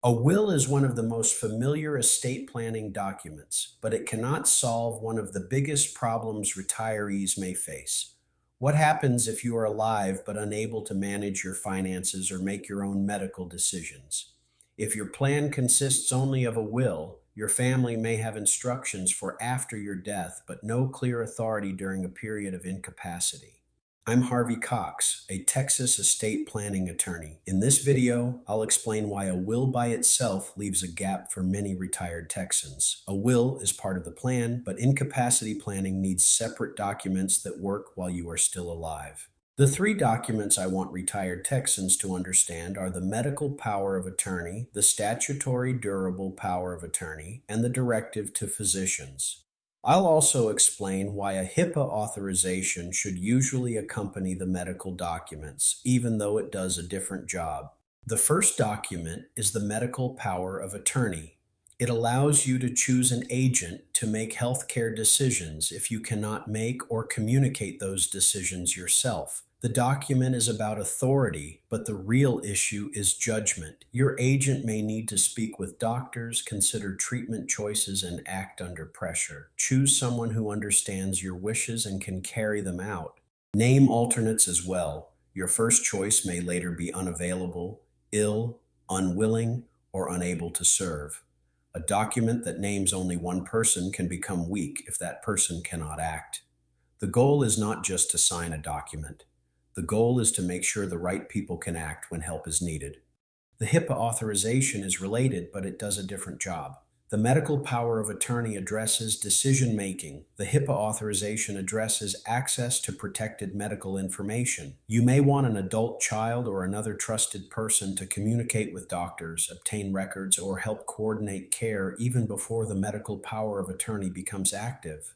A will is one of the most familiar estate planning documents, but it cannot solve one of the biggest problems retirees may face. What happens if you are alive but unable to manage your finances or make your own medical decisions? If your plan consists only of a will, your family may have instructions for after your death, but no clear authority during a period of incapacity. I'm Harvey Cox, a Texas estate planning attorney. In this video, I'll explain why a will by itself leaves a gap for many retired Texans. A will is part of the plan, but incapacity planning needs separate documents that work while you are still alive. The three documents I want retired Texans to understand are the medical power of attorney, the statutory durable power of attorney, and the directive to physicians. I'll also explain why a HIPAA authorization should usually accompany the medical documents, even though it does a different job. The first document is the medical power of attorney. It allows you to choose an agent to make healthcare decisions if you cannot make or communicate those decisions yourself. The document is about authority, but the real issue is judgment. Your agent may need to speak with doctors, consider treatment choices, and act under pressure. Choose someone who understands your wishes and can carry them out. Name alternates as well. Your first choice may later be unavailable, ill, unwilling, or unable to serve. A document that names only one person can become weak if that person cannot act. The goal is not just to sign a document. The goal is to make sure the right people can act when help is needed. The HIPAA authorization is related, but it does a different job. The medical power of attorney addresses decision making. The HIPAA authorization addresses access to protected medical information. You may want an adult child or another trusted person to communicate with doctors, obtain records, or help coordinate care even before the medical power of attorney becomes active.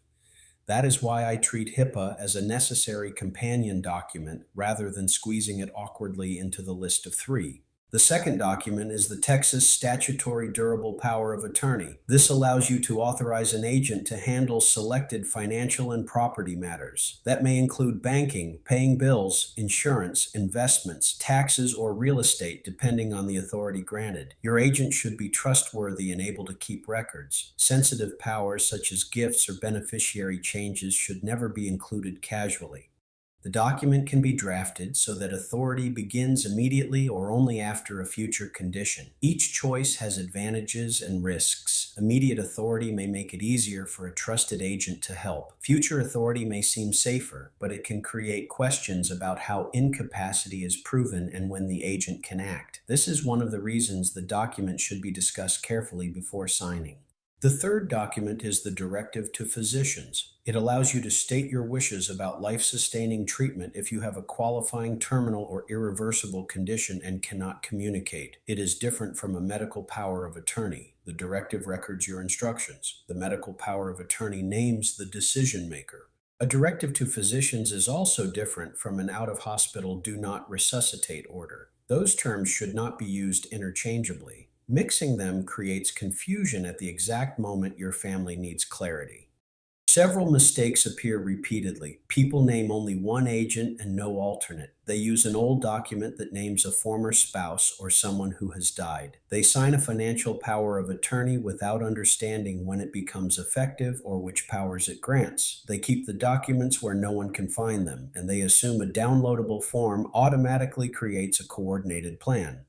That is why I treat HIPAA as a necessary companion document rather than squeezing it awkwardly into the list of three. The second document is the Texas Statutory Durable Power of Attorney. This allows you to authorize an agent to handle selected financial and property matters. That may include banking, paying bills, insurance, investments, taxes, or real estate, depending on the authority granted. Your agent should be trustworthy and able to keep records. Sensitive powers such as gifts or beneficiary changes should never be included casually. The document can be drafted so that authority begins immediately or only after a future condition. Each choice has advantages and risks. Immediate authority may make it easier for a trusted agent to help. Future authority may seem safer, but it can create questions about how incapacity is proven and when the agent can act. This is one of the reasons the document should be discussed carefully before signing. The third document is the Directive to Physicians. It allows you to state your wishes about life-sustaining treatment if you have a qualifying terminal or irreversible condition and cannot communicate. It is different from a medical power of attorney. The directive records your instructions. The medical power of attorney names the decision maker. A directive to physicians is also different from an out-of-hospital do not resuscitate order. Those terms should not be used interchangeably. Mixing them creates confusion at the exact moment your family needs clarity. Several mistakes appear repeatedly. People name only one agent and no alternate. They use an old document that names a former spouse or someone who has died. They sign a financial power of attorney without understanding when it becomes effective or which powers it grants. They keep the documents where no one can find them, and they assume a downloadable form automatically creates a coordinated plan.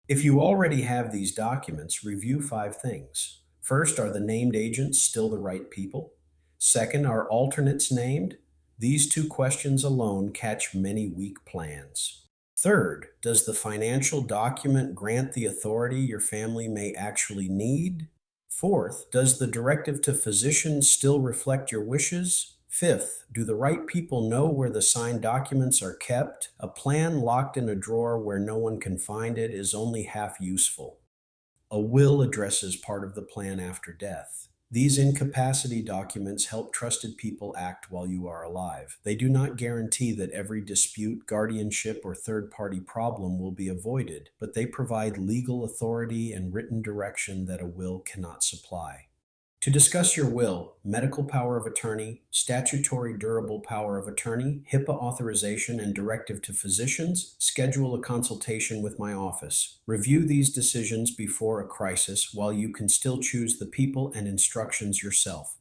If you already have these documents, review five things. First, are the named agents still the right people? Second, are alternates named? These two questions alone catch many weak plans. Third, does the financial document grant the authority your family may actually need? Fourth, does the directive to physicians still reflect your wishes? Fifth, do the right people know where the signed documents are kept? A plan locked in a drawer where no one can find it is only half useful. A will addresses part of the plan after death. These incapacity documents help trusted people act while you are alive. They do not guarantee that every dispute, guardianship, or third-party problem will be avoided, but they provide legal authority and written direction that a will cannot supply. To discuss your will, medical power of attorney, statutory durable power of attorney, HIPAA authorization, and directive to physicians, schedule a consultation with my office. Review these decisions before a crisis while you can still choose the people and instructions yourself.